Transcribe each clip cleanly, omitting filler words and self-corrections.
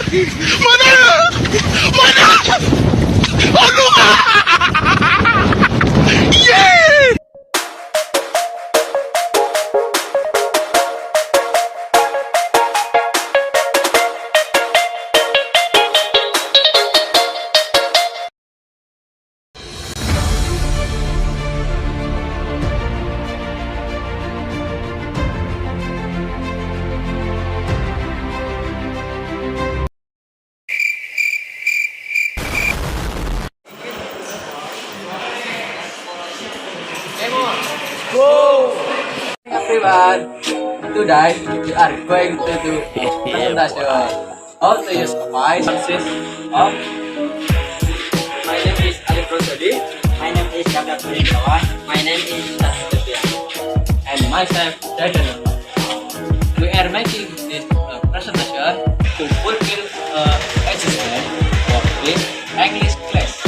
Mana? Mana? Aduh! Yeah! Go! Everyone, today we are going to do presentation how to use Vise of. My name is Arif Rozali. My name is Akbar. My name is Syahril Febrian. And myself, Zaidan Nur Faiq. We are making this presentation to fulfill assessment of this English class.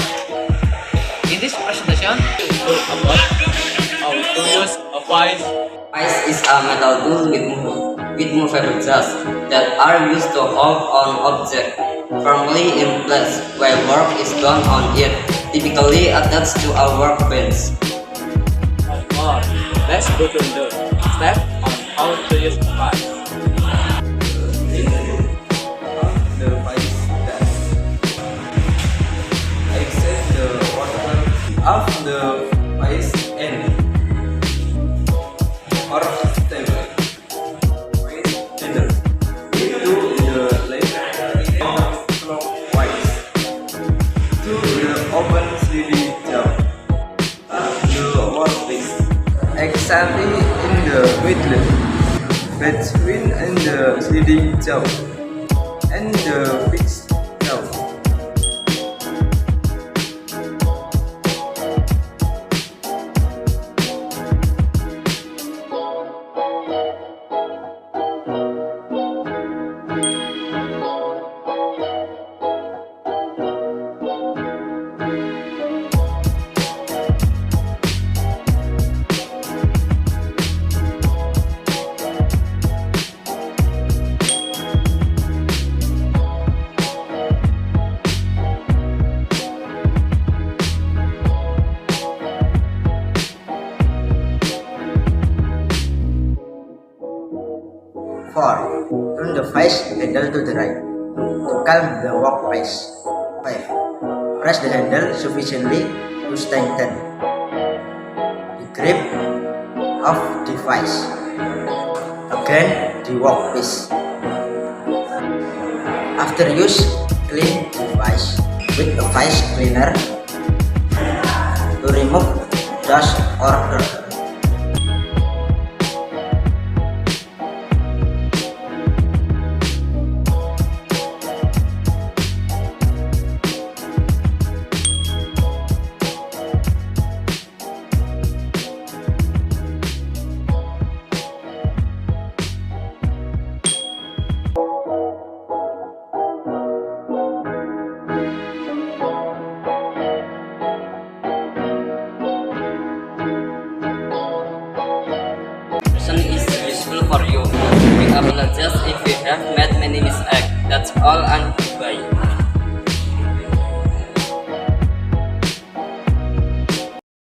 In this presentation, we will talk about how to use a Vise. Vise is a metal tool with movable jaws that are used to hold on object firmly in place while work is done on it, typically attached to a workbench. Or let's go to the step on how to use a Vise. The Vise does. Access the water of the Vise end or stable Vise handle into the left clockwise to the open sliding jaw the workpiece exactly in the middle between and the sliding jaw and the fixed jaw. Four, turn the Vise handle to the right to calm the workpiece. 5. Press the handle sufficiently to strengthen the grip of the Vise against the workpiece. After use, clean the Vise with a Vise cleaner to remove dust or dirt. Is useful for you. We apologize if you have made many mistakes. That's all and goodbye.